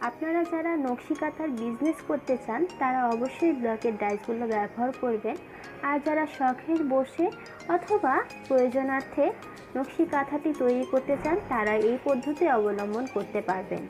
আপনারা যারা নকশি কাঁথার বিজনেস করতে চান তারা অবশ্যই ব্লকের ডাইসগুলো ব্যবহার করবেন। আর যারা শখের বসে অথবা প্রয়োজনার্থে নকশি কাঁথাটি তৈরি করতে চান তারা এই পদ্ধতি অবলম্বন করতে পারবেন।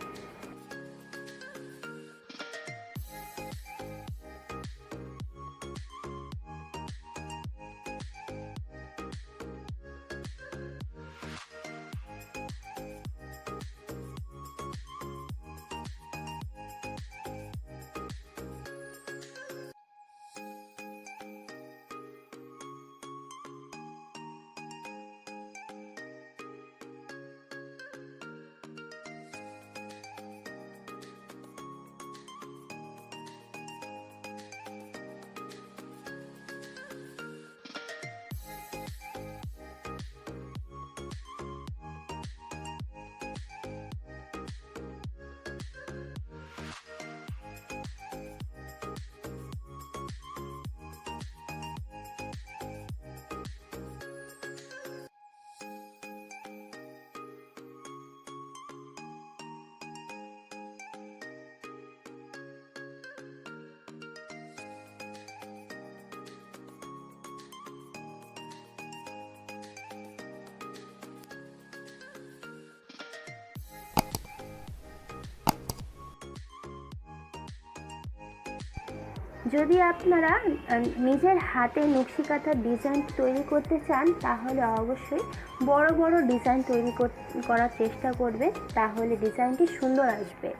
যদি আপনারা নিজের হাতে নকশি কাঁথার ডিজাইন তৈরি করতে চান তাহলে অবশ্যই বড় বড় ডিজাইন তৈরি করার চেষ্টা করবেন, তাহলে ডিজাইনটি সুন্দর আসবে।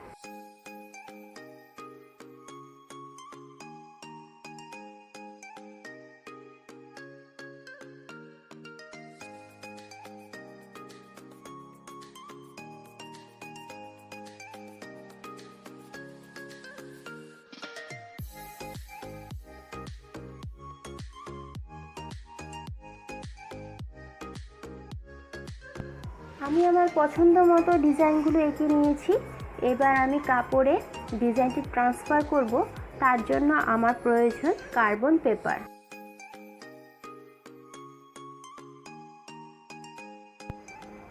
আমি আমার পছন্দ মতো ডিজাইনগুলো এঁকে নিয়েছি। এবার আমি কাপড়ে ডিজাইনটি ট্রান্সফার করব, তার জন্য আমার প্রয়োজন কার্বন পেপার।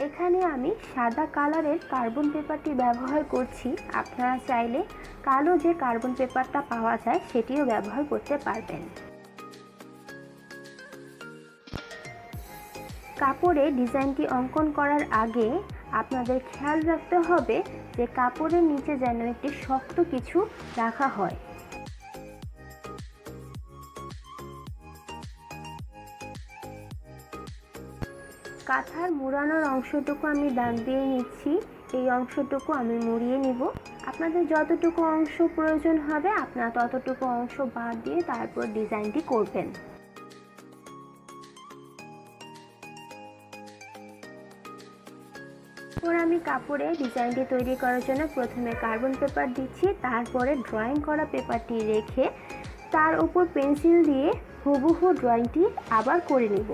এখানে আমি সাদা কালারের কার্বন পেপারটি ব্যবহার করছি। আপনারা চাইলে কালো যে কার্বন পেপারটা পাওয়া যায় সেটিও ব্যবহার করতে পারবেন। কাপড়ে ডিজাইনটি অঙ্কন করার আগে আপনাদের খেয়াল রাখতে হবে যে কাপড়ের নিচে যেন একটি শক্ত কিছু রাখা হয়। কাঁথার মুড়ানোর অংশটুকু আমি দাগ দিয়ে নিচ্ছি। এই অংশটুকু আমি মুড়িয়ে নিব। আপনাদের যতটুকু অংশ প্রয়োজন হবে আপনারা ততটুকু অংশ বাদ দিয়ে তারপর ডিজাইনটি করবেন। আমি কাপড়ে ডিজাইনটি তৈরি করার জন্য প্রথমে কার্বন পেপার দিচ্ছি, তারপরে ড্রয়িং করা পেপারটি রেখে তার উপর পেন্সিল দিয়ে হুবহু ড্রয়িংটি আবার করে নেব।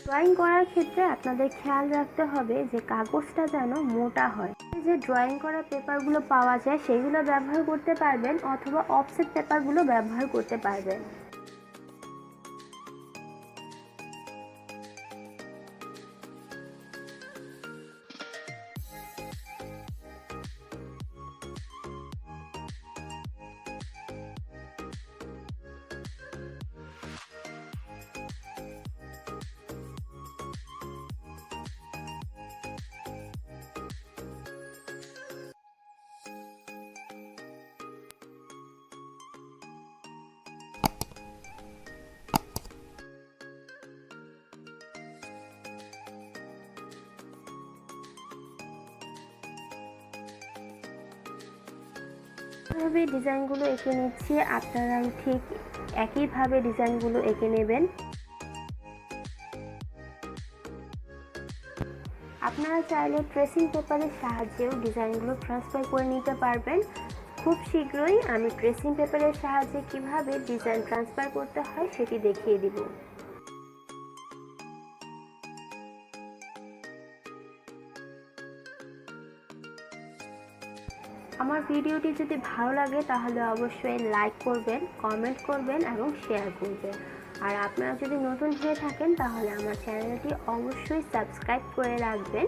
ড্রয়িং করার ক্ষেত্রে আপনাদের খেয়াল রাখতে হবে যে কাগজটা যেন মোটা হয়। যে ড্রয়িং করা পেপারগুলো পাওয়া যায় সেগুলো ব্যবহার করতে পারবেন অথবা অফসেট পেপারগুলো ব্যবহার করতে পারবেন। এভাবে ডিজাইনগুলো এঁকে নিচ্ছি, আপনারাও ঠিক একইভাবে ডিজাইনগুলো এঁকে নেবেন। আপনারা চাইলে ট্রেসিং পেপারের সাহায্যেও ডিজাইনগুলো ট্রান্সফার করে নিতে পারবেন। খুব শীঘ্রই আমি ট্রেসিং পেপারের সাহায্যে কিভাবে ডিজাইন ট্রান্সফার করতে হয় সেটি দেখিয়ে দিব। আমার ভিডিওটি যদি ভালো লাগে তাহলে অবশ্যই লাইক করবেন, কমেন্ট করবেন এবং শেয়ার করবেন। আর আপনারা যদি নতুন হয়ে থাকেন তাহলে আমার চ্যানেলটি অবশ্যই সাবস্ক্রাইব করে রাখবেন।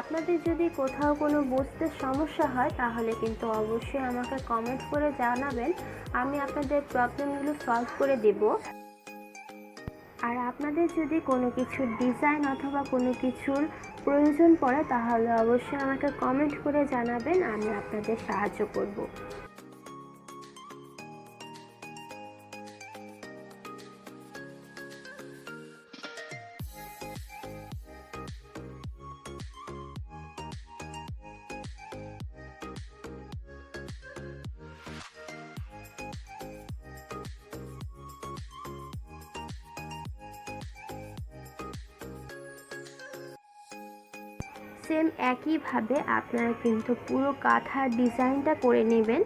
আপনাদের যদি কোথাও কোনো বুঝতে সমস্যা হয় তাহলে কিন্তু অবশ্যই আমাকে কমেন্ট করে জানাবেন, আমি আপনাদের প্রবলেমগুলো সলভ করে দেব। আর আপনাদের যদি কোনো কিছুর ডিজাইন অথবা কোনো কিছুর প্রয়োজন পড়ে তাহলে অবশ্যই আমাকে কমেন্ট করে জানাবেন, আমি আপনাদের সাহায্য করব। সেম একইভাবে আপনারা কিন্তু পুরো কাঁথার ডিজাইনটা করে নেবেন।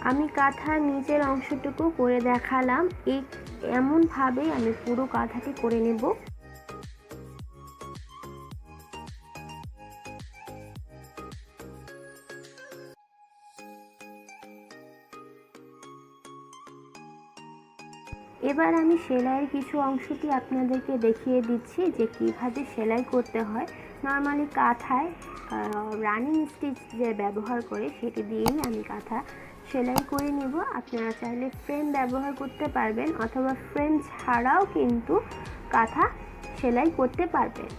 আমি কাঁথার নিচের অংশটুকু করে দেখালাম, এমনভাবেই আমি পুরো কাঁথাটি করে নেব। এবার আমি সেলাইয়ের কিছু অংশটি আপনাদেরকে দেখিয়ে দিচ্ছি যে কিভাবে সেলাই করতে হয়। নর্মালি কাঁথায় রানিং স্টিচ যে ব্যবহার করে সেটি দিয়েই আমি কাঁথা সেলাই করে নেব। আপনারা চাইলে ফ্রেম ব্যবহার করতে পারবেন অথবা ফ্রেম ছাড়াও কিন্তু কাঁথা সেলাই করতে পারবেন।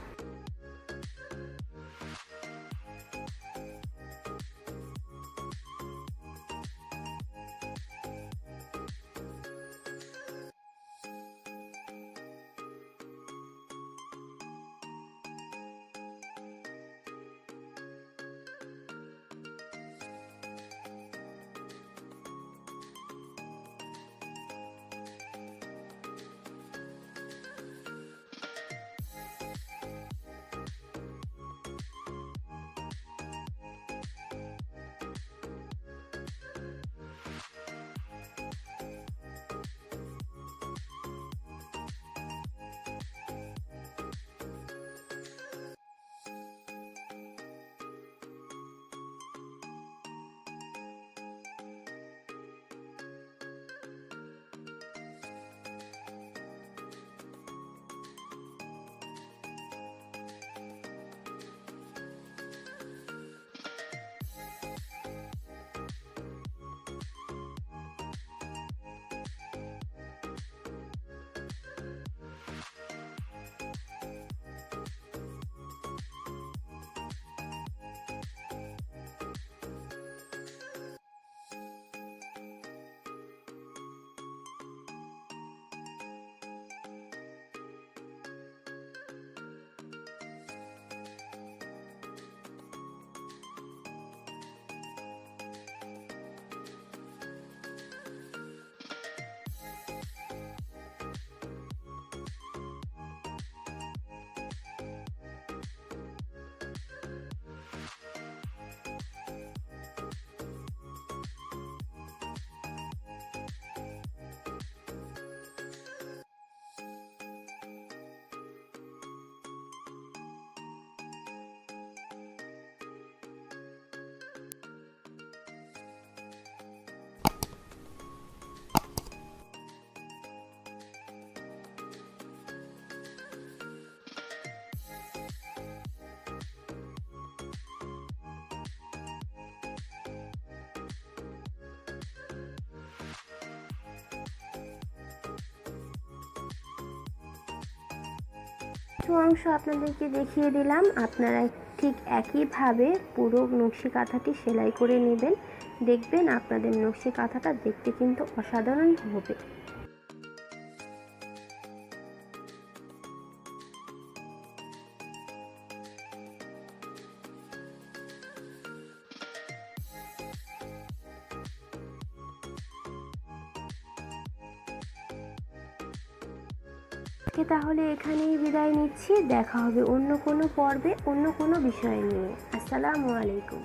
কিছু অংশ আপনাদেরকে দেখিয়ে দিলাম। আপনারা ঠিক একইভাবে পুরো নকশি কাঁথাটি সেলাই করে নেবেন। দেখবেন আপনাদের নকশি কাঁথাটা দেখতে কিন্তু অসাধারণ হবে। তাহলে এখানেই বিদায় নিচ্ছি। দেখা হবে অন্য কোনো পর্বে অন্য কোনো বিষয় নিয়ে। আসসালামু আলাইকুম।